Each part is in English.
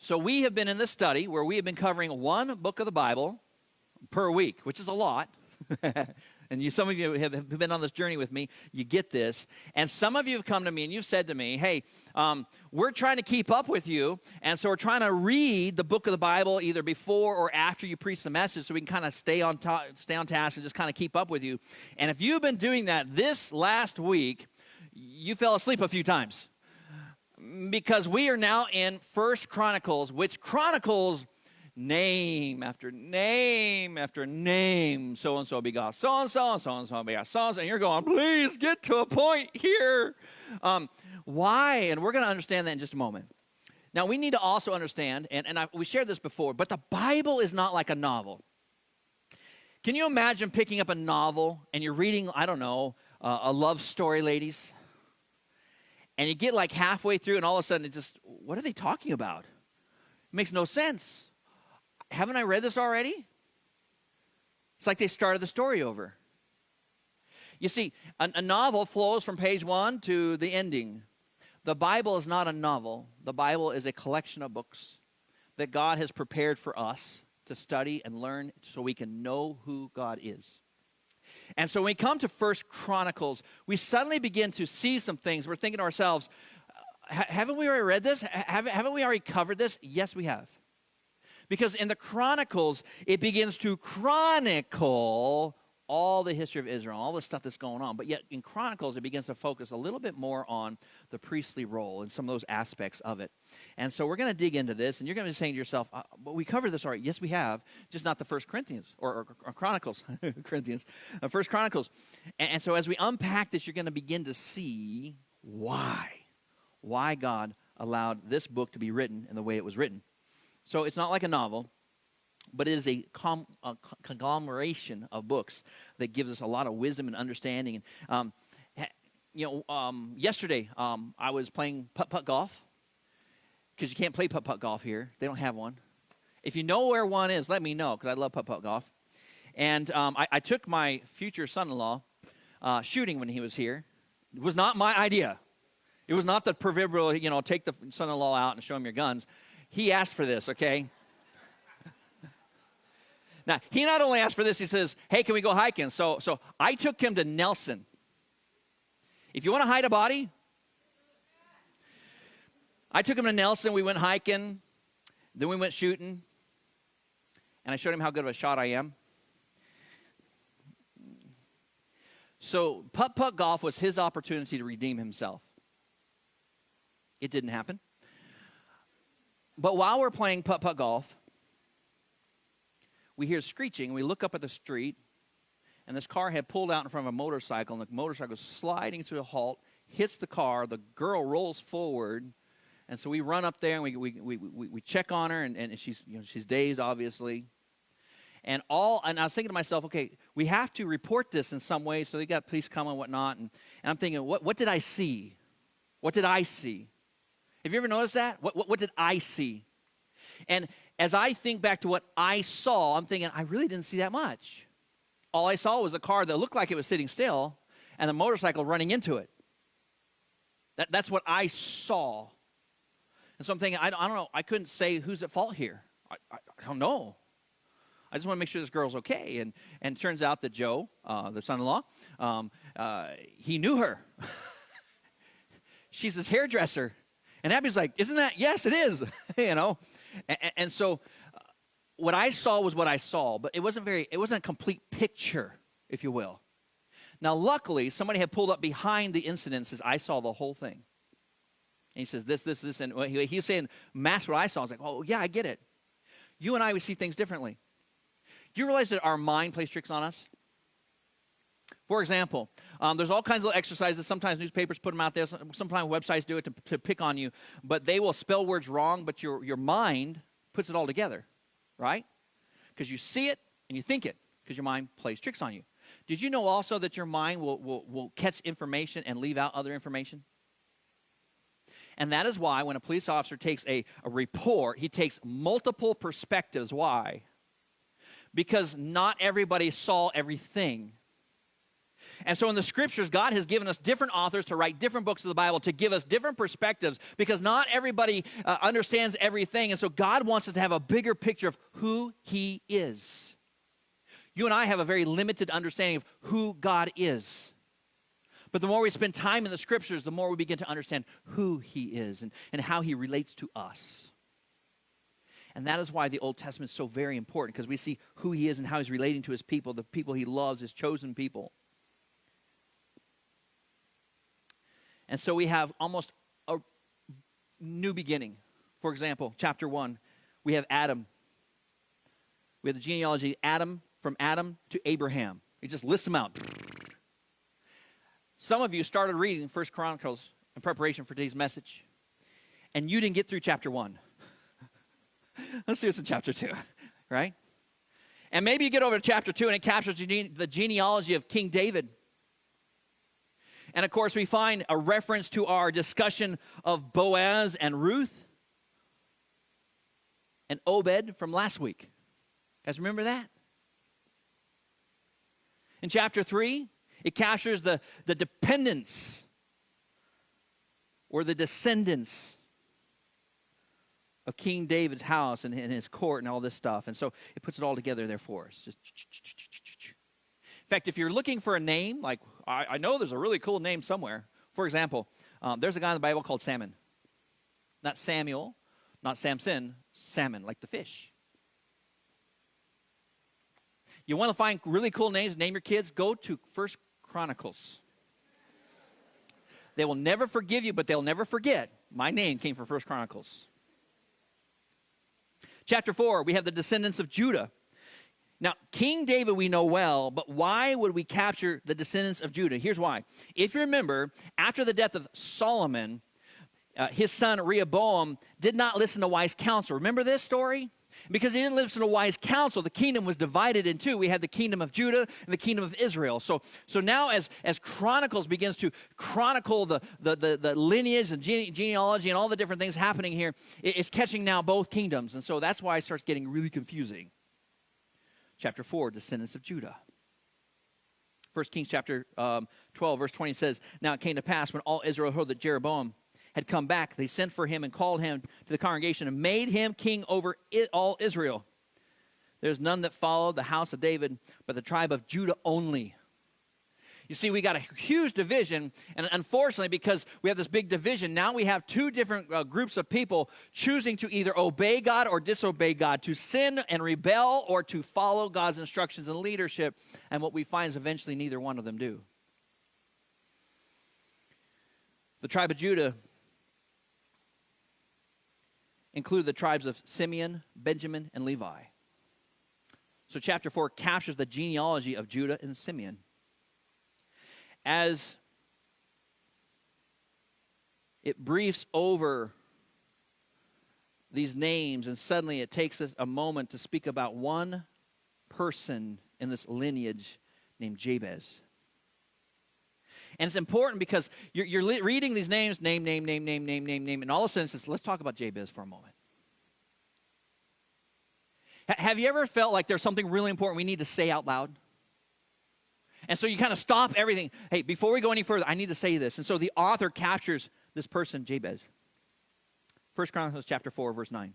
So we have been in this study where we have been covering one book of the Bible per week, which is a lot. And some of you have been on this journey with me. You get this. And some of you have come to me and you've said to me, hey, we're trying to keep up with you. And so we're trying to read the book of the Bible either before or after you preach the message so we can kind of stay on task and just kind of keep up with you. And if you've been doing that this last week, you fell asleep a few times. Because we are now in 1 Chronicles, which chronicles name after name after name. So-and-so begot so-and-so, and so-and-so begot so-and-so. And you're going, please get to a point here. Why? And we're going to understand that in just a moment. Now, we need to also understand, we shared this before, but the Bible is not like a novel. Can you imagine picking up a novel and you're reading, I don't know, a love story, ladies? And you get like halfway through and all of a sudden what are they talking about? It makes no sense. Haven't I read this already? It's like they started the story over. You see, a novel flows from page 1 to the ending. The Bible is not a novel. The Bible is a collection of books that God has prepared for us to study and learn so we can know who God is. And so when we come to 1 Chronicles, we suddenly begin to see some things. We're thinking to ourselves, haven't we already read this? Haven't we already covered this? Yes, we have. Because in the Chronicles, it begins to chronicle all the history of Israel, all the stuff that's going on. But yet in Chronicles, it begins to focus a little bit more on the priestly role and some of those aspects of it. And so we're going to dig into this, and you're going to be saying to yourself, but we covered this already. Yes, we have, just not the 1 Corinthians, or Chronicles, Corinthians, 1 Chronicles. And so as we unpack this, you're going to begin to see why God allowed this book to be written in the way it was written. So it's not like a novel, but it is a conglomeration of books that gives us a lot of wisdom and understanding. Yesterday I was playing putt-putt golf because you can't play putt-putt golf here. They don't have one. If you know where one is, let me know because I love putt-putt golf. And I took my future son-in-law shooting when he was here. It was not my idea. It was not the proverbial, take the son-in-law out and show him your guns. He asked for this, okay? Now, he not only asked for this, he says, hey, can we go hiking? So I took him to Nelson. If you want to hide a body, I took him to Nelson. We went hiking. Then we went shooting. And I showed him how good of a shot I am. So putt-putt golf was his opportunity to redeem himself. It didn't happen. But while we're playing putt-putt golf, we hear screeching. We look up at the street, and this car had pulled out in front of a motorcycle, and the motorcycle is sliding to a halt, hits the car. The girl rolls forward, and so we run up there, and we check on her, and she's dazed, obviously. And I was thinking to myself, okay, we have to report this in some way, so they got police coming and whatnot. And I'm thinking, what did I see? What did I see? Have you ever noticed that? What did I see? And as I think back to what I saw, I'm thinking, I really didn't see that much. All I saw was a car that looked like it was sitting still and the motorcycle running into it. That's what I saw. And so I'm thinking, I don't know. I couldn't say who's at fault here. I don't know. I just want to make sure this girl's okay. And it turns out that Joe, the son-in-law, he knew her. She's his hairdresser. And Abby's like, isn't that? Yes, it is. And so what I saw was what I saw, but it wasn't a complete picture, if you will. Now, luckily, somebody had pulled up behind the incident and says, I saw the whole thing. And he says, this, and he's saying, match what I saw. I was like, oh, yeah, I get it. You and I, we see things differently. Do you realize that our mind plays tricks on us? For example, there's all kinds of little exercises. Sometimes newspapers put them out there. Sometimes websites do it to pick on you. But they will spell words wrong, but your mind puts it all together, right? Because you see it and you think it, because your mind plays tricks on you. Did you know also that your mind will catch information and leave out other information? And that is why when a police officer takes a report, he takes multiple perspectives. Why? Because not everybody saw everything. And so in the scriptures, God has given us different authors to write different books of the Bible to give us different perspectives because not everybody understands everything. And so God wants us to have a bigger picture of who he is. You and I have a very limited understanding of who God is. But the more we spend time in the scriptures, the more we begin to understand who he is and how he relates to us. And that is why the Old Testament is so very important, because we see who he is and how he's relating to his people, the people he loves, his chosen people. And so we have almost a new beginning. For example, chapter 1, we have Adam. We have the genealogy of Adam, from Adam to Abraham. He just lists them out. Some of you started reading 1 Chronicles in preparation for today's message, and you didn't get through chapter 1. Let's see what's in chapter 2, right? And maybe you get over to chapter 2, and it captures the genealogy of King David. And, of course, we find a reference to our discussion of Boaz and Ruth and Obed from last week. You guys remember that? In chapter 3, it captures the dependents or the descendants of King David's house and his court and all this stuff. And so it puts it all together there for us. Just in fact, if you're looking for a name, like I know there's a really cool name somewhere. For example, there's a guy in the Bible called Salmon. Not Samuel, not Samson, salmon, like the fish. You want to find really cool names, name your kids, go to 1 Chronicles. They will never forgive you, but they'll never forget. My name came from 1 Chronicles. Chapter 4, we have the descendants of Judah. Now, King David we know well, but why would we capture the descendants of Judah? Here's why. If you remember, after the death of Solomon, his son Rehoboam did not listen to wise counsel. Remember this story? Because he didn't listen to wise counsel, the kingdom was divided in two. We had the kingdom of Judah and the kingdom of Israel. So now as Chronicles begins to chronicle the lineage and genealogy and all the different things happening here, it's catching now both kingdoms. And so that's why it starts getting really confusing. Chapter 4, descendants of Judah. 1 Kings chapter 12, verse 20 says, "Now it came to pass when all Israel heard that Jeroboam had come back, they sent for him and called him to the congregation and made him king over all Israel. There's none that followed the house of David, but the tribe of Judah only." You see, we got a huge division, and unfortunately, because we have this big division, now we have two different groups of people choosing to either obey God or disobey God, to sin and rebel or to follow God's instructions and leadership, and what we find is eventually neither one of them do. The tribe of Judah include the tribes of Simeon, Benjamin, and Levi. So chapter 4 captures the genealogy of Judah and Simeon. As it briefs over these names, and suddenly it takes us a moment to speak about one person in this lineage named Jabez. And it's important because you're reading these names, name, and all of a sudden it says, let's talk about Jabez for a moment. Have you ever felt like there's something really important we need to say out loud? And so you kind of stop everything. Hey, before we go any further, I need to say this. And so the author captures this person, Jabez. 1 Chronicles chapter 4, verse 9.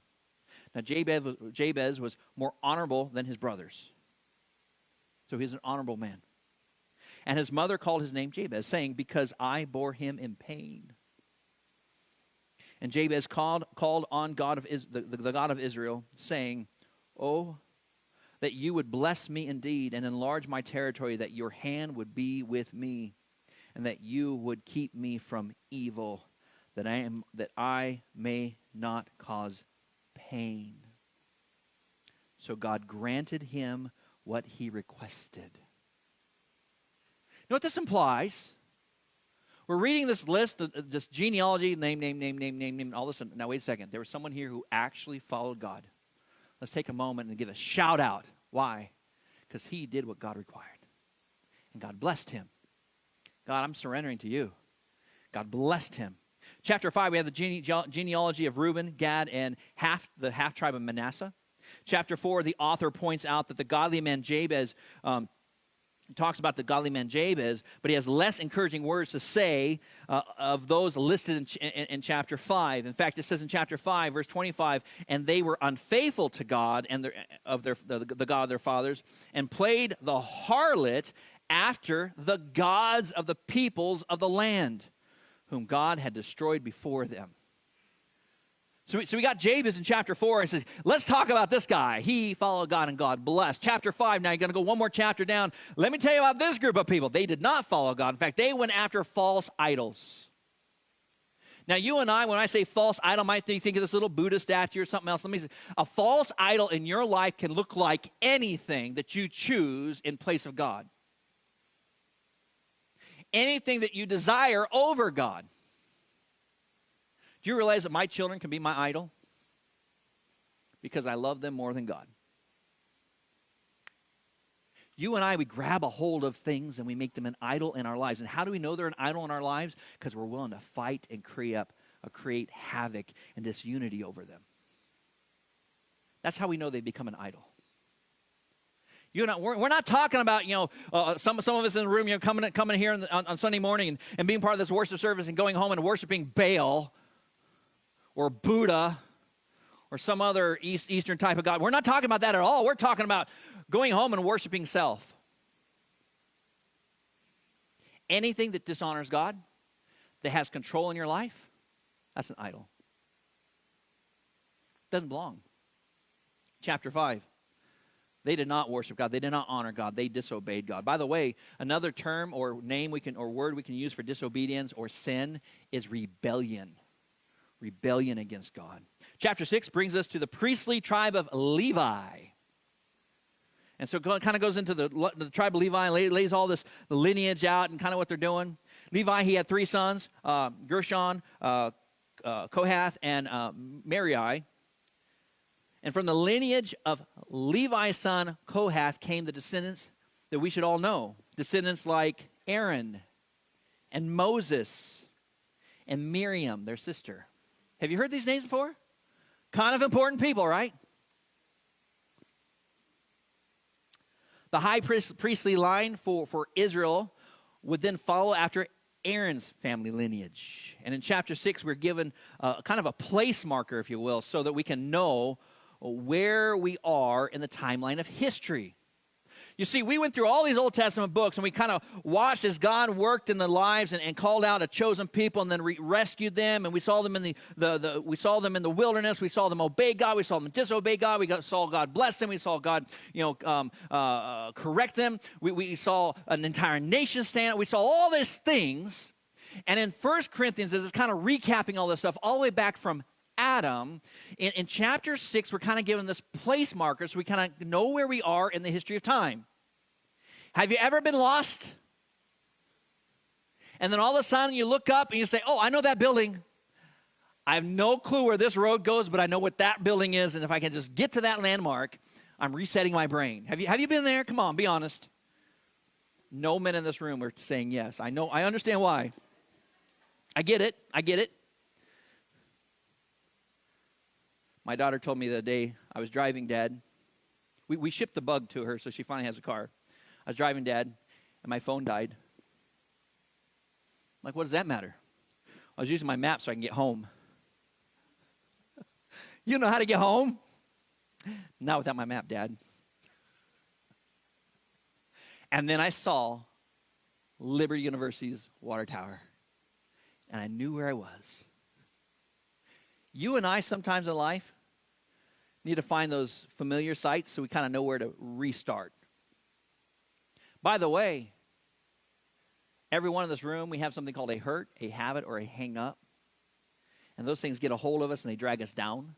Now Jabez was more honorable than his brothers. So he's an honorable man. And his mother called his name Jabez, saying, "Because I bore him in pain." And Jabez called on the God of Israel, saying, "Oh, that you would bless me indeed and enlarge my territory, that your hand would be with me, and that you would keep me from evil, that I may not cause pain." So God granted him what he requested. You know what this implies? We're reading this list, this genealogy, name, all this. Now, wait a second. There was someone here who actually followed God. Let's take a moment and give a shout out. Why? Because he did what God required. And God blessed him. God, I'm surrendering to you. God blessed him. Chapter 5, we have the genealogy of Reuben, Gad, and the half tribe of Manasseh. Chapter 4, the author points out that the godly man Jabez talks about the godly man Jabez, but he has less encouraging words to say of those listed in chapter 5. In fact, it says in chapter 5, verse 25, and they were unfaithful to God and the God of their fathers, and played the harlot after the gods of the peoples of the land, whom God had destroyed before them. So we got Jabez in chapter 4 and says, let's talk about this guy. He followed God and God blessed. Chapter 5, now you're going to go one more chapter down. Let me tell you about this group of people. They did not follow God. In fact, they went after false idols. Now, you and I, when I say false idol, might think of this little Buddha statue or something else. Let me say, a false idol in your life can look like anything that you choose in place of God. Anything that you desire over God. Do you realize that my children can be my idol? Because I love them more than God. You and I, we grab a hold of things and we make them an idol in our lives. And how do we know they're an idol in our lives? Because we're willing to fight and create havoc and disunity over them. That's how we know they become an idol. We're not talking about, some of us in the room, coming here on Sunday morning and being part of this worship service and going home and worshiping Baal or Buddha or some other Eastern type of God. We're not talking about that at all. We're talking about going home and worshiping self. Anything that dishonors God, that has control in your life, that's an idol. Doesn't belong. Chapter 5. They did not worship God. They did not honor God. They disobeyed God. By the way, another term or name or word we can use for disobedience or sin is rebellion. Rebellion against God. Chapter 6 brings us to the priestly tribe of Levi. And so it kind of goes into the tribe of Levi, lays all this the lineage out and kind of what they're doing. Levi, he had 3 sons, Gershon, Kohath, and Merari. And from the lineage of Levi's son Kohath came the descendants that we should all know. Descendants like Aaron and Moses and Miriam, their sister. Have you heard these names before? Kind of important people, right? The high priestly line for Israel would then follow after Aaron's family lineage. And in chapter 6, we're given kind of a place marker, if you will, so that we can know where we are in the timeline of history. You see, we went through all these Old Testament books, and we kind of watched as God worked in the lives and called out a chosen people, and then rescued them. And we saw them in the wilderness. We saw them obey God. We saw them disobey God. Saw God bless them. We saw God, correct them. We saw an entire nation stand. We saw all these things. And in 1 Corinthians, as it's kind of recapping all this stuff, all the way back from Adam, in chapter 6, we're kind of given this place marker so we kind of know where we are in the history of time. Have you ever been lost? And then all of a sudden you look up and you say, oh, I know that building. I have no clue where this road goes, but I know what that building is, and if I can just get to that landmark, I'm resetting my brain. Have you been there? Come on, be honest. No men in this room are saying yes. I know, I understand why. I get it. My daughter told me the other day, I was driving, Dad. We shipped the bug to her, so she finally has a car. I was driving, Dad, and my phone died. I'm like, what does that matter? I was using my map so I can get home. You know how to get home? Not without my map, Dad. And then I saw Liberty University's water tower, and I knew where I was. You and I sometimes in life need to find those familiar sites so we kind of know where to restart. By the way, everyone in this room, we have something called a hurt, a habit, or a hang up. And those things get a hold of us and they drag us down.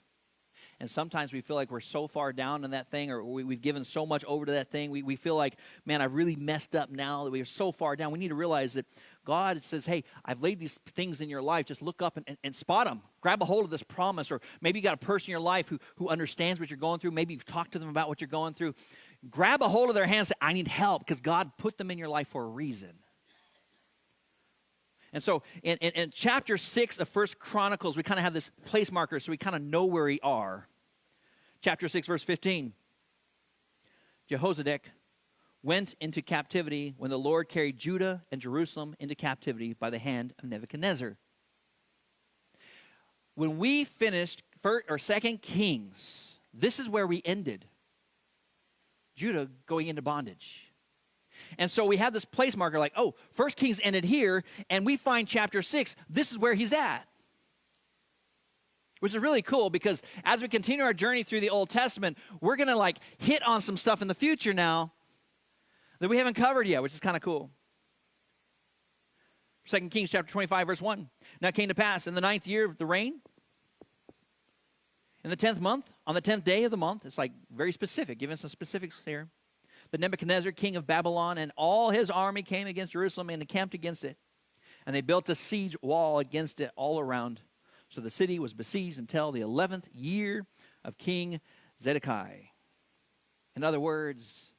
And sometimes we feel like we're so far down in that thing, or we've given so much over to that thing. We feel like, man, I've really messed up now that we are so far down. We need to realize that God says, hey, I've laid these things in your life. Just look up and spot them. Grab a hold of this promise. Or maybe you got a person in your life who understands what you're going through. Maybe you've talked to them about what you're going through. Grab a hold of their hands and say, I need help, because God put them in your life for a reason. And so in chapter 6 of 1 Chronicles, we kind of have this place marker so we kind of know where we are. Chapter 6, verse 15. Jehozadak went into captivity when the Lord carried Judah and Jerusalem into captivity by the hand of Nebuchadnezzar. When we finished first or Second Kings, this is where we ended. Judah going into bondage. And so we have this place marker like, oh, First Kings ended here, and we find chapter 6. This is where he's at. Which is really cool because as we continue our journey through the Old Testament, we're going to like hit on some stuff in the future now that we haven't covered yet, which is kind of cool. 2 Kings chapter 25, verse 1. Now it came to pass in the 9th year of the reign, in the 10th month, on the 10th day of the month, it's like very specific, giving some specifics here, that Nebuchadnezzar, king of Babylon, and all his army came against Jerusalem and encamped against it. And they built a siege wall against it all around. So the city was besieged until the 11th year of King Zedekiah. In other words,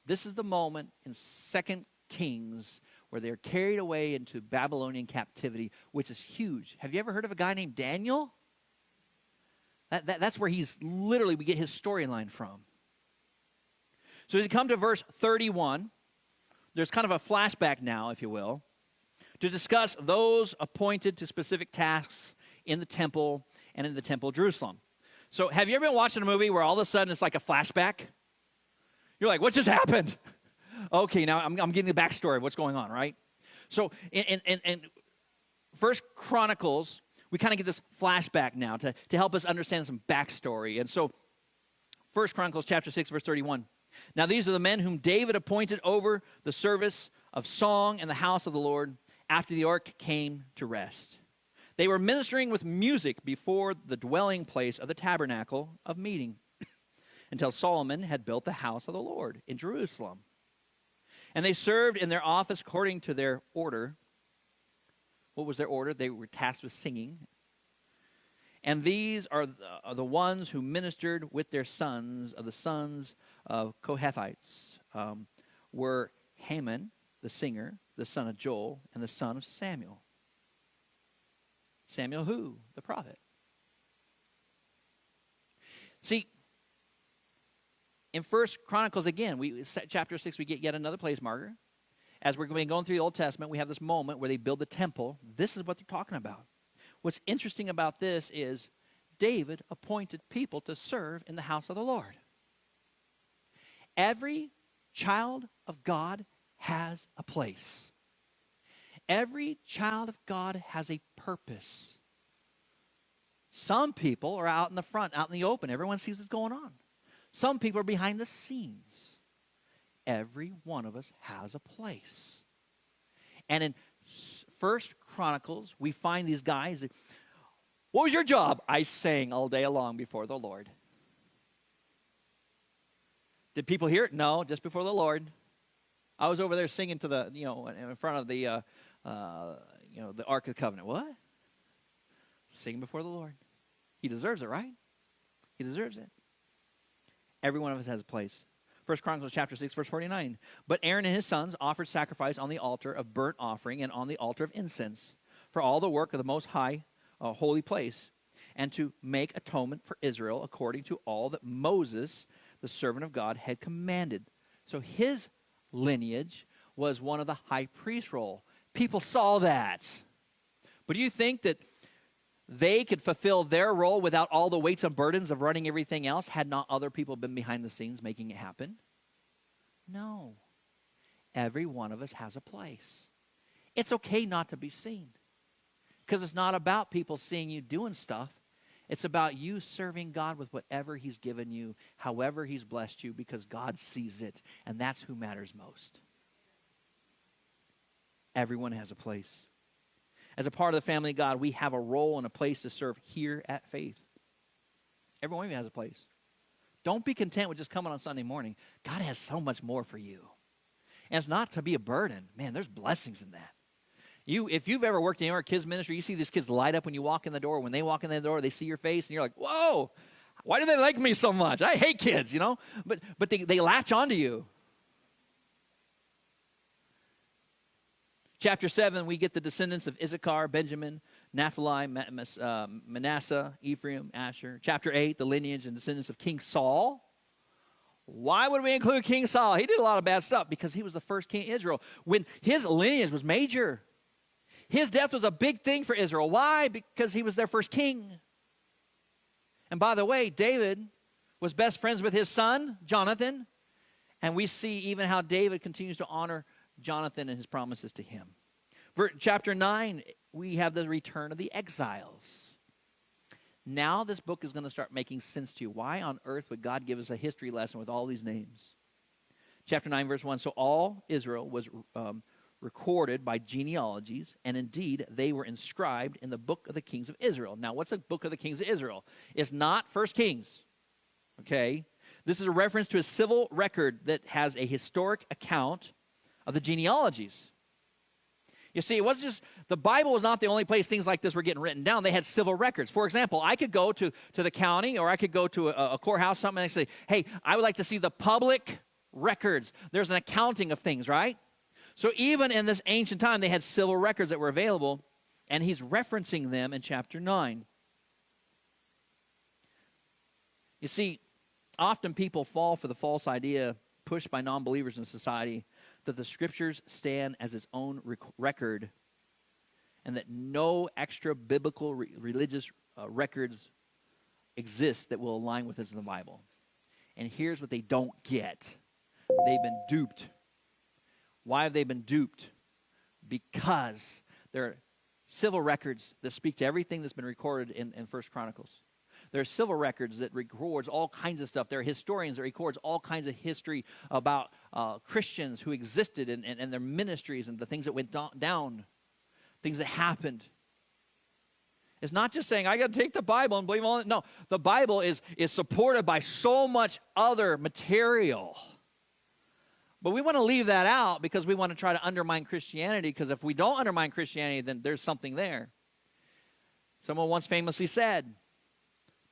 this is the moment in 2 Kings where they're carried away into Babylonian captivity, which is huge. Have you ever heard of a guy named Daniel? That's where he's literally, we get his storyline from. So as you come to verse 31, there's kind of a flashback now, if you will, to discuss those appointed to specific tasks in the temple and in the temple of Jerusalem. So have you ever been watching a movie where all of a sudden it's like a flashback? You're like, what just happened? Okay, now I'm getting the backstory of what's going on, right? So in First Chronicles, we kind of get this flashback now to help us understand some backstory. And so First Chronicles chapter 6, verse 31. Now these are the men whom David appointed over the service of song in the house of the Lord after the ark came to rest. They were ministering with music before the dwelling place of the tabernacle of meeting until Solomon had built the house of the Lord in Jerusalem. And they served in their office according to their order. What was their order? They were tasked with singing. And these are the ones who ministered with their sons, of the sons of Kohathites, were Haman, the singer, the son of Joel, and the son of Samuel. Samuel who? The prophet. See, in First Chronicles, again, chapter 6, we get yet another place marker. As we're going through the Old Testament, we have this moment where they build the temple. This is what they're talking about. What's interesting about this is David appointed people to serve in the house of the Lord. Every child of God has a place. Every child of God has a purpose. Some people are out in the front, out in the open. Everyone sees what's going on. Some people are behind the scenes. Every one of us has a place. And in First Chronicles, we find these guys. What was your job? I sang all day long before the Lord. Did people hear it? No, just before the Lord. I was over there singing to the, in front of the, the Ark of the Covenant. What? Singing before the Lord. He deserves it, right? He deserves it. Every one of us has a place. First Chronicles chapter 6, verse 49. But Aaron and his sons offered sacrifice on the altar of burnt offering and on the altar of incense for all the work of the Most High holy place, and to make atonement for Israel according to all that Moses, the servant of God, had commanded. So his lineage was one of the high priest role. People saw that. But do you think that they could fulfill their role without all the weights and burdens of running everything else had not other people been behind the scenes making it happen? No. Every one of us has a place. It's okay not to be seen, because it's not about people seeing you doing stuff. It's about you serving God with whatever he's given you, however he's blessed you, because God sees it, and that's who matters most. Everyone has a place. As a part of the family of God, we have a role and a place to serve here at Faith. Every one of you has a place. Don't be content with just coming on Sunday morning. God has so much more for you. And it's not to be a burden. Man, there's blessings in that. If you've ever worked in our kids' ministry, you see these kids light up when you walk in the door. When they walk in the door, they see your face, and you're like, whoa, why do they like me so much? I hate kids, But they latch onto you. Chapter 7, we get the descendants of Issachar, Benjamin, Naphtali, Manasseh, Ephraim, Asher. Chapter 8, the lineage and descendants of King Saul. Why would we include King Saul? He did a lot of bad stuff because he was the first king of Israel when his lineage was major. His death was a big thing for Israel. Why? Because he was their first king. And by the way, David was best friends with his son, Jonathan. And we see even how David continues to honor Jonathan and his promises to him. Chapter 9, we have the return of the exiles. Now this book is going to start making sense to you. Why on earth would God give us a history lesson with all these names? Chapter 9, verse 1, so all Israel was recorded by genealogies, and indeed they were inscribed in the book of the kings of Israel. Now, what's the book of the kings of Israel? It's not First Kings, okay? This is a reference to a civil record that has a historic account of the genealogies. You see, it wasn't just, the Bible was not the only place things like this were getting written down. They had civil records. For example, I could go to the county, or I could go to a courthouse, something, and I say, hey, I would like to see the public records. There's an accounting of things, right? So even in this ancient time, they had civil records that were available, and he's referencing them in chapter 9. You see, often people fall for the false idea pushed by non-believers in society that the scriptures stand as its own record and that no extra biblical religious records exist that will align with this in the Bible. And here's what they don't get. They've been duped. Why have they been duped? Because there are civil records that speak to everything that's been recorded in 1 Chronicles. There are civil records that records all kinds of stuff. There are historians that records all kinds of history about Christians who existed and their ministries and the things that went down, things that happened. It's not just saying, I got to take the Bible and believe all it. No, the Bible is supported by so much other material. But we want to leave that out because we want to try to undermine Christianity, because if we don't undermine Christianity, then there's something there. Someone once famously said,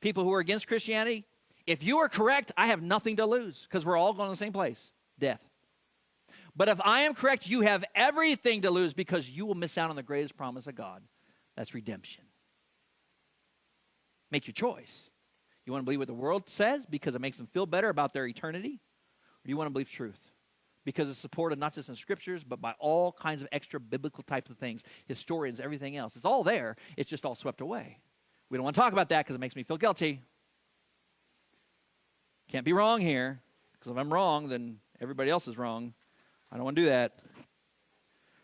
people who are against Christianity, if you are correct, I have nothing to lose because we're all going to the same place, death. But if I am correct, you have everything to lose because you will miss out on the greatest promise of God. That's redemption. Make your choice. You want to believe what the world says because it makes them feel better about their eternity? Or do you want to believe truth? Because it's supported not just in scriptures, but by all kinds of extra biblical types of things, historians, everything else. It's all there. It's just all swept away. We don't want to talk about that because it makes me feel guilty. Can't be wrong here, because if I'm wrong, then everybody else is wrong. I don't want to do that.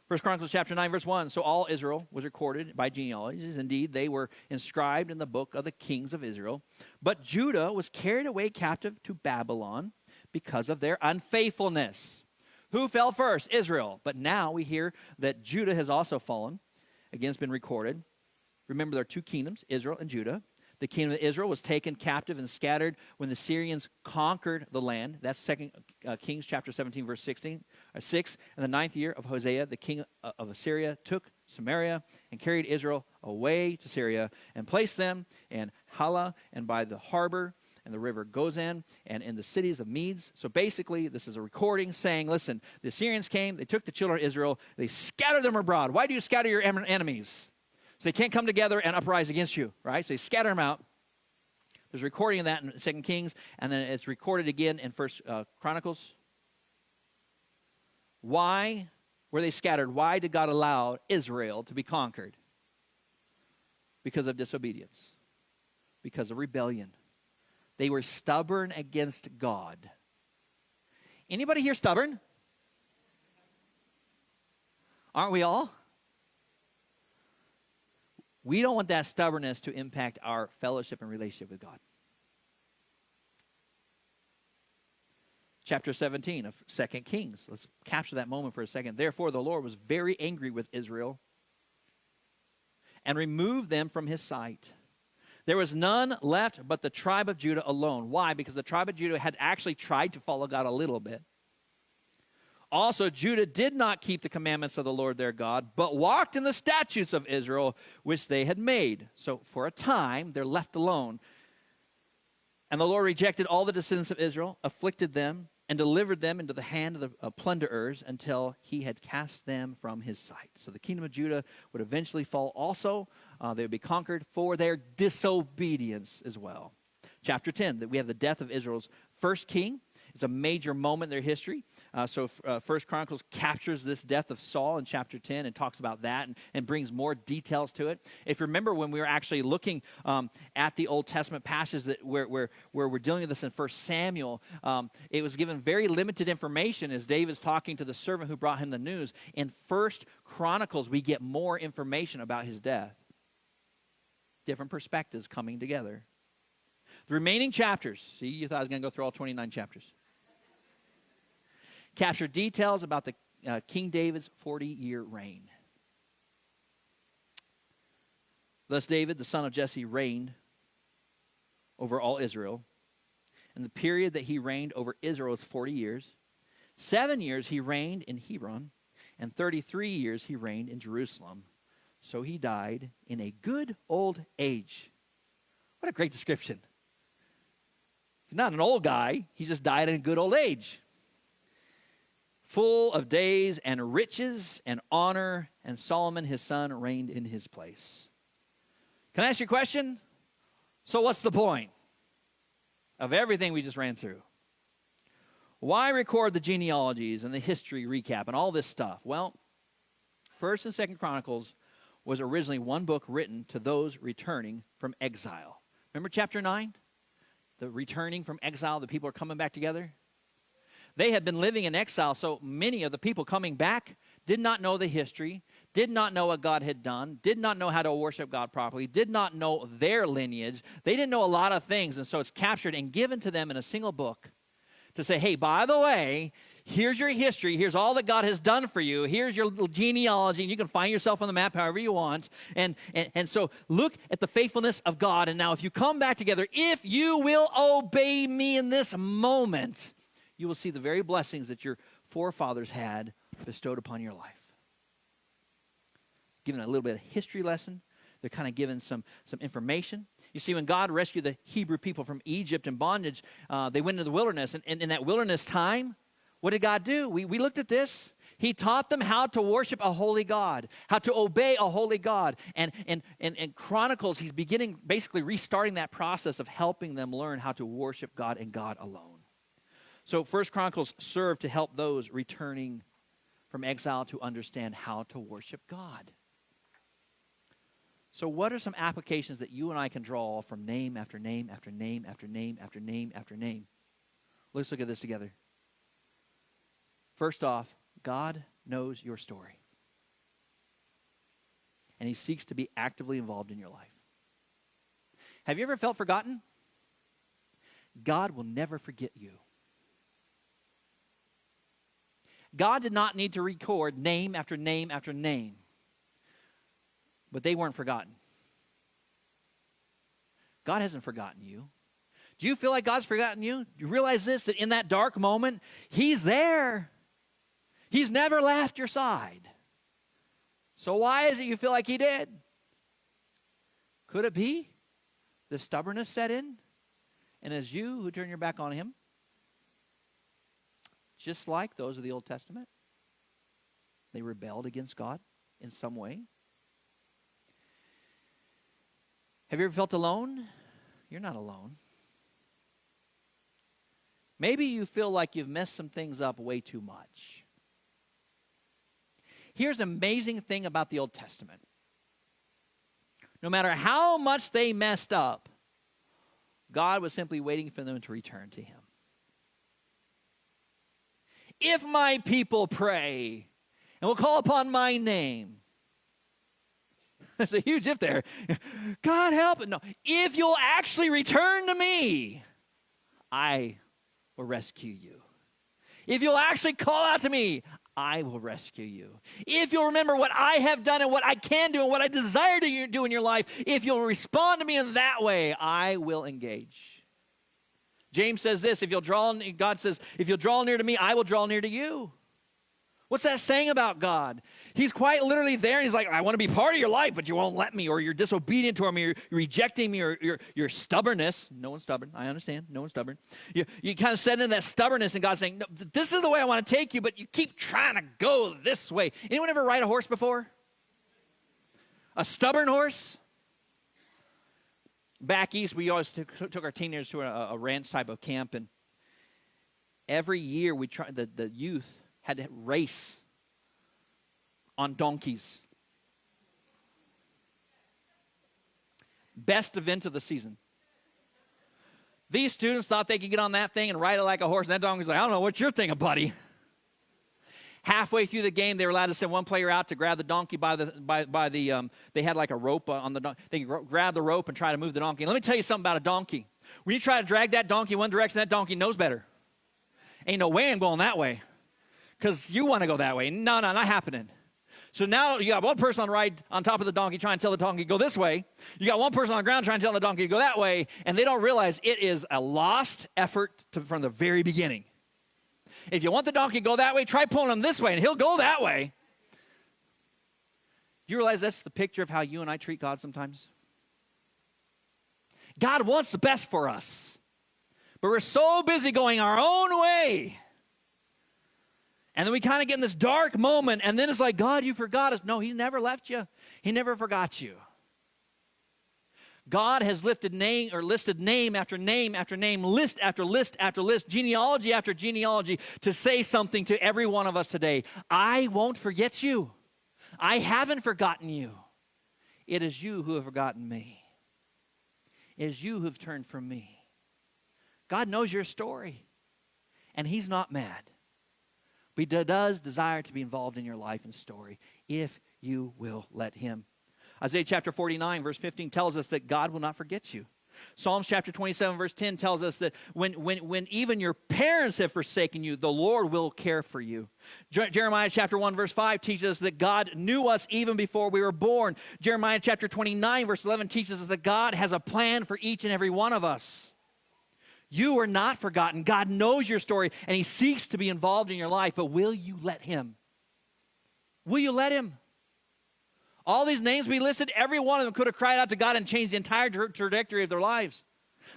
1 Chronicles chapter 9, verse 1. So all Israel was recorded by genealogies. Indeed, they were inscribed in the book of the kings of Israel. But Judah was carried away captive to Babylon because of their unfaithfulness. Who fell first? Israel. But now we hear that Judah has also fallen. Again, it's been recorded. Remember, there are two kingdoms, Israel and Judah. The kingdom of Israel was taken captive and scattered when the Syrians conquered the land. That's 2 Kings chapter 17, verse 6. In the 9th year of Hosea, the king of Assyria took Samaria and carried Israel away to Syria and placed them in Hala and by the harbor and the river Gozan and in the cities of Medes. So basically, this is a recording saying, listen, the Assyrians came, they took the children of Israel, they scattered them abroad. Why do you scatter your enemies? So they can't come together and uprise against you, right? So they scatter them out. There's a recording of that in 2 Kings, and then it's recorded again in 1 Chronicles. Why were they scattered? Why did God allow Israel to be conquered? Because of disobedience, because of rebellion. They were stubborn against God. Anybody here stubborn? Aren't we all? We don't want that stubbornness to impact our fellowship and relationship with God. Chapter 17 of 2 Kings. Let's capture that moment for a second. Therefore, the Lord was very angry with Israel and removed them from his sight. There was none left but the tribe of Judah alone. Why? Because the tribe of Judah had actually tried to follow God a little bit. Also, Judah did not keep the commandments of the Lord their God, but walked in the statutes of Israel, which they had made. So for a time, they're left alone. And the Lord rejected all the descendants of Israel, afflicted them, and delivered them into the hand of the plunderers until he had cast them from his sight. So the kingdom of Judah would eventually fall also. They would be conquered for their disobedience as well. Chapter 10, that we have the death of Israel's first king. It It's a major moment in their history. First Chronicles captures this death of Saul in chapter 10 and talks about that and brings more details to it. If you remember when we were actually looking at the Old Testament passages where we're dealing with this in 1 Samuel, it was given very limited information as David's talking to the servant who brought him the news. In 1 Chronicles, we get more information about his death. Different perspectives coming together. The remaining chapters, see, you thought I was going to go through all 29 chapters, capture details about the King David's 40-year reign. Thus David, the son of Jesse, reigned over all Israel. And the period that he reigned over Israel was 40 years. 7 years he reigned in Hebron, and 33 years he reigned in Jerusalem. So he died in a good old age. What a great description. He's not an old guy. He just died in a good old age. Full of days and riches and honor, and Solomon his son reigned in his place. Can I ask you a question? So what's the point of everything we just ran through? Why record the genealogies and the history recap and all this stuff? Well, 1st and 2nd Chronicles was originally one book written to those returning from exile. Remember chapter 9? The returning from exile, the people are coming back together. They had been living in exile, so many of the people coming back did not know the history, did not know what God had done, did not know how to worship God properly, did not know their lineage. They didn't know a lot of things, and so it's captured and given to them in a single book to say, hey, by the way, here's your history. Here's all that God has done for you. Here's your little genealogy, and you can find yourself on the map however you want. And so look at the faithfulness of God. And now if you come back together, if you will obey me in this moment, you will see the very blessings that your forefathers had bestowed upon your life. Given a little bit of history lesson. They're kind of given some information. You see, when God rescued the Hebrew people from Egypt and bondage, they went into the wilderness. And in that wilderness time, what did God do? We looked at this. He taught them how to worship a holy God, how to obey a holy God. And Chronicles, he's basically restarting that process of helping them learn how to worship God and God alone. So 1 Chronicles served to help those returning from exile to understand how to worship God. So what are some applications that you and I can draw from name after name after name after name after name after name? Let's look at this together. First off, God knows your story. And he seeks to be actively involved in your life. Have you ever felt forgotten? God will never forget you. God did not need to record name after name after name. But they weren't forgotten. God hasn't forgotten you. Do you feel like God's forgotten you? Do you realize this, that in that dark moment, he's there. He's never left your side. So why is it you feel like he did? Could it be the stubbornness set in? And as you who turn your back on him, just like those of the Old Testament, they rebelled against God in some way. Have you ever felt alone? You're not alone. Maybe you feel like you've messed some things up way too much. Here's an amazing thing about the Old Testament. No matter how much they messed up, God was simply waiting for them to return to him. If my people pray and will call upon my name. There's a huge if there. God help it. No. If you'll actually return to me, I will rescue you. If you'll actually call out to me, I will rescue you. If you'll remember what I have done and what I can do and what I desire to do in your life, if you'll respond to me in that way, I will engage. James says this, God says, if you'll draw near to me, I will draw near to you. What's that saying about God? He's quite literally there, and he's like, I want to be part of your life, but you won't let me, or you're disobedient to him, or you're rejecting me, or your stubbornness. No one's stubborn. I understand. No one's stubborn. You kind of set in that stubbornness, and God's saying, no, this is the way I want to take you, but you keep trying to go this way. Anyone ever ride a horse before? A stubborn horse? Back east, we always took our teenagers to a ranch type of camp, every year the youth had to race on donkeys. Best event of the season. These students thought they could get on that thing and ride it like a horse, and that donkey's like, I don't know, what's your thing, buddy? Halfway through the game, they were allowed to send one player out to grab the donkey by the they had like a rope on the donkey. They could grab the rope and try to move the donkey. And let me tell you something about a donkey. When you try to drag that donkey one direction, that donkey knows better. Ain't no way I'm going that way because you want to go that way. No, not happening. So now you got one person on top of the donkey trying to tell the donkey to go this way. You got one person on the ground trying to tell the donkey to go that way, and they don't realize it is a lost effort from the very beginning. If you want the donkey to go that way, try pulling him this way, and he'll go that way. Do you realize that's the picture of how you and I treat God sometimes? God wants the best for us, but we're so busy going our own way. And then we kind of get in this dark moment, and then it's like, God, you forgot us. No, he never left you. He never forgot you. God has listed name after name after name, list after list after list, genealogy after genealogy to say something to every one of us today. I won't forget you. I haven't forgotten you. It is you who have forgotten me. It is you who have turned from me. God knows your story, and he's not mad. But he does desire to be involved in your life and story if you will let him. Isaiah chapter 49, verse 15 tells us that God will not forget you. Psalms chapter 27, verse 10 tells us that when even your parents have forsaken you, the Lord will care for you. Jeremiah chapter 1, verse 5 teaches us that God knew us even before we were born. Jeremiah chapter 29, verse 11 teaches us that God has a plan for each and every one of us. You are not forgotten. God knows your story, and he seeks to be involved in your life, but will you let him? Will you let him? All these names we listed, every one of them could have cried out to God and changed the entire trajectory of their lives.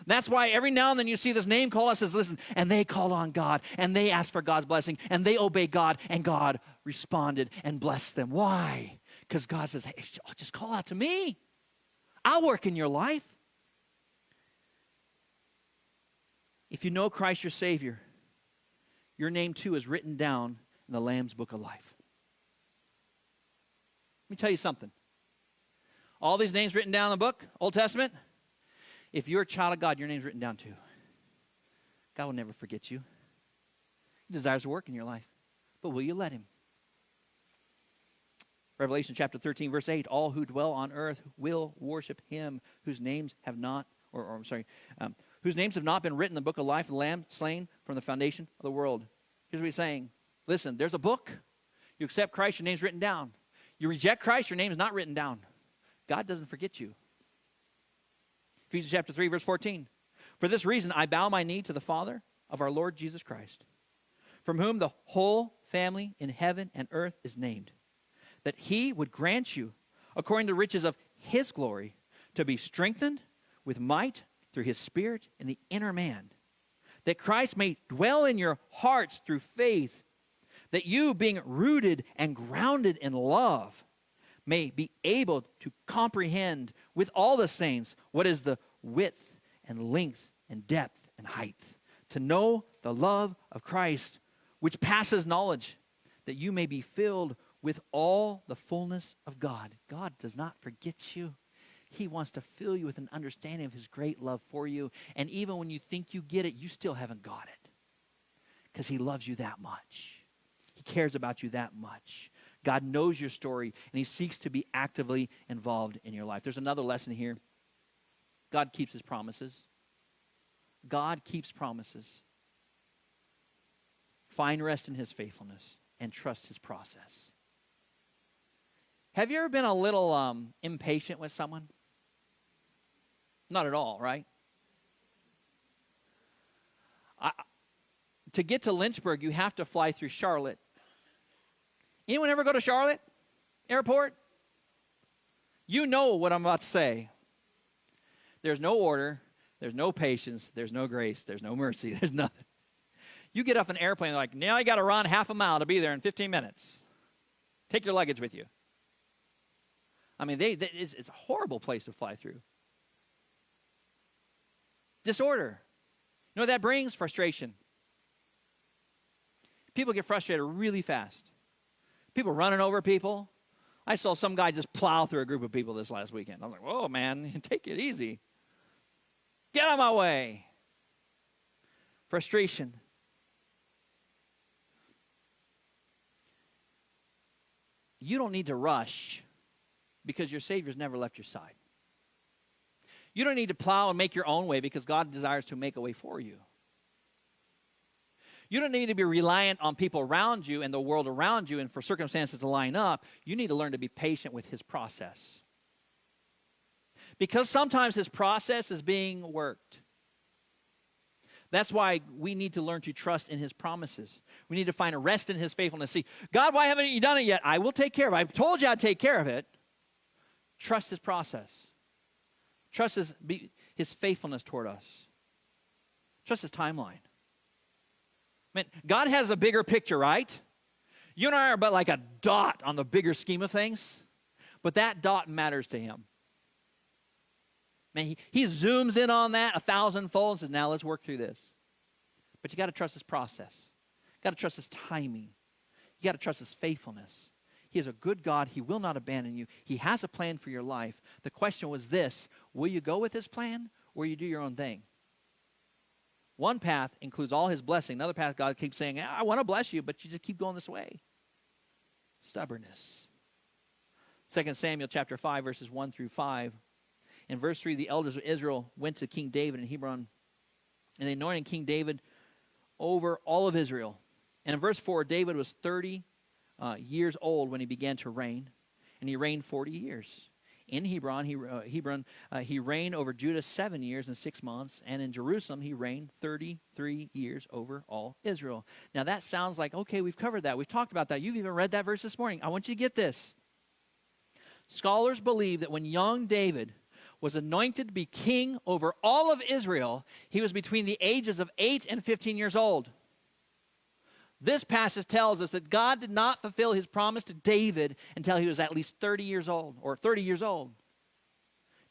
That's why every now and then you see this name call and says, listen, and they called on God, and they asked for God's blessing, and they obeyed God, and God responded and blessed them. Why? Because God says, hey, just call out to me. I'll work in your life. If you know Christ your Savior, your name too is written down in the Lamb's Book of Life. Let me tell you something. All these names written down in the book, Old Testament, if you're a child of God, your name's written down too. God will never forget you. He desires to work in your life. But will you let him? Revelation chapter 13, verse 8, all who dwell on earth will worship him whose names have not, whose names have not been written in the book of life of the Lamb slain from the foundation of the world. Here's what he's saying. Listen, there's a book. You accept Christ, your name's written down. You reject Christ, your name is not written down. God doesn't forget you. Ephesians chapter 3, verse 14. For this reason, I bow my knee to the Father of our Lord Jesus Christ, from whom the whole family in heaven and earth is named, that he would grant you, according to the riches of his glory, to be strengthened with might through his Spirit in the inner man, that Christ may dwell in your hearts through faith, that you, being rooted and grounded in love, may be able to comprehend with all the saints what is the width and length and depth and height, to know the love of Christ, which passes knowledge, that you may be filled with all the fullness of God. God does not forget you. He wants to fill you with an understanding of his great love for you. And even when you think you get it, you still haven't got it. Because he loves you that much. He cares about you that much. God knows your story, and he seeks to be actively involved in your life. There's another lesson here. God keeps his promises. God keeps promises. Find rest in his faithfulness and trust his process. Have you ever been a little impatient with someone? Not at all, right? To get to Lynchburg, you have to fly through Charlotte. Anyone ever go to Charlotte Airport? You know what I'm about to say. There's no order. There's no patience. There's no grace. There's no mercy. There's nothing. You get off an airplane, they're like, now you got to run half a mile to be there in 15 minutes. Take your luggage with you. I mean, it's a horrible place to fly through. Disorder. You know what that brings? Frustration. People get frustrated really fast. People running over people. I saw some guy just plow through a group of people this last weekend. I'm like, whoa, man, take it easy. Get out of my way. Frustration. You don't need to rush because your Savior's never left your side. You don't need to plow and make your own way because God desires to make a way for you. You don't need to be reliant on people around you and the world around you and for circumstances to line up. You need to learn to be patient with His process. Because sometimes His process is being worked. That's why we need to learn to trust in His promises. We need to find a rest in His faithfulness. See, God, why haven't you done it yet? I will take care of it. I've told you I'd take care of it. Trust His process. Trust His faithfulness toward us. Trust His timeline. Man, God has a bigger picture, right? You and I are but like a dot on the bigger scheme of things, but that dot matters to Him. Man, he zooms in on that 1,000-fold and says, now let's work through this. But you got to trust His process. You got to trust His timing. You got to trust His faithfulness. He is a good God. He will not abandon you. He has a plan for your life. The question was this: will you go with His plan or will you do your own thing? One path includes all His blessing. Another path, God keeps saying, I want to bless you, but you just keep going this way. Stubbornness. 2 Samuel chapter 5, verses 1 through 5. In verse 3, the elders of Israel went to King David in Hebron, and they anointed King David over all of Israel. And in verse 4, David was 30 years old when he began to reign, and he reigned 40 years. In Hebron, he reigned over Judah 7 years and 6 months, and in Jerusalem he reigned 33 years over all Israel. Now that sounds like, okay, we've covered that. We've talked about that. You've even read that verse this morning. I want you to get this. Scholars believe that when young David was anointed to be king over all of Israel, he was between the ages of 8 and 15 years old. This passage tells us that God did not fulfill His promise to David until he was at least 30 years old, or 30 years old.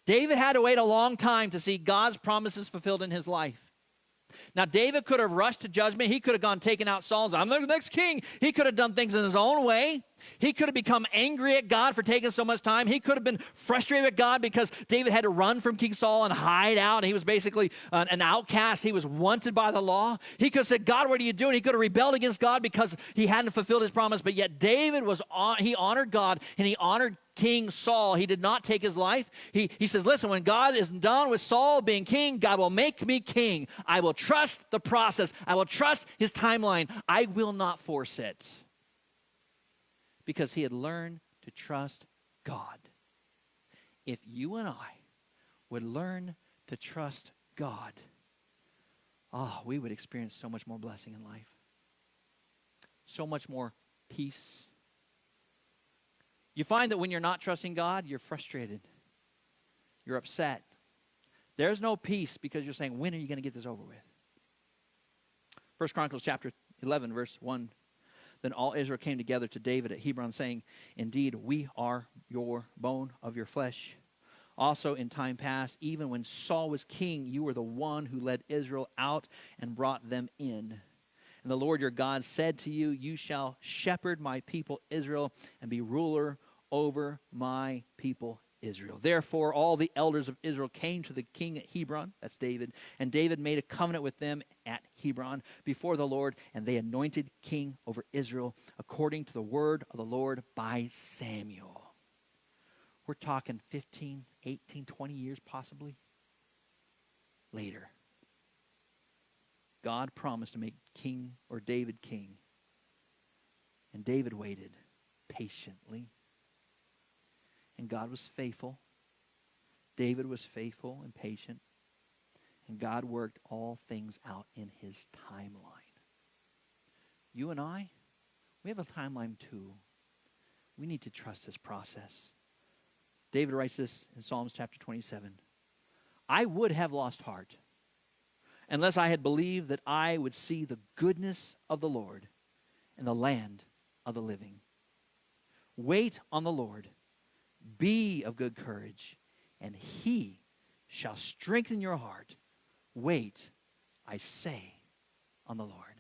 David had to wait a long time to see God's promises fulfilled in his life. Now, David could have rushed to judgment. He could have gone taking out Saul. I'm the next king. He could have done things in his own way. He could have become angry at God for taking so much time. He could have been frustrated with God because David had to run from King Saul and hide out. And he was basically an outcast. He was wanted by the law. He could have said, God, what are you doing? He could have rebelled against God because he hadn't fulfilled his promise. But yet David he honored God and he honored King Saul. He did not take his life. He says, listen, when God is done with Saul being king, God will make me king. I will trust the process. I will trust His timeline. I will not force it. Because he had learned to trust God. If you and I would learn to trust God, we would experience so much more blessing in life. So much more peace. You find that when you're not trusting God, you're frustrated. You're upset. There's no peace because you're saying, when are you going to get this over with? 1 Chronicles chapter 11, verse 1. Then all Israel came together to David at Hebron, saying, indeed, we are your bone of your flesh. Also in time past, even when Saul was king, you were the one who led Israel out and brought them in. And the Lord your God said to you, you shall shepherd my people Israel and be ruler over my people Israel. Therefore, all the elders of Israel came to the king at Hebron, that's David, and David made a covenant with them at Hebron before the Lord, and they anointed king over Israel according to the word of the Lord by Samuel. We're talking 15, 18, 20 years possibly later. God promised to make David king. And David waited patiently. And God was faithful. David was faithful and patient. And God worked all things out in His timeline. You and I, we have a timeline too. We need to trust this process. David writes this in Psalms chapter 27. I would have lost heart unless I had believed that I would see the goodness of the Lord in the land of the living. Wait on the Lord. Be of good courage, and He shall strengthen your heart. Wait, I say, on the Lord.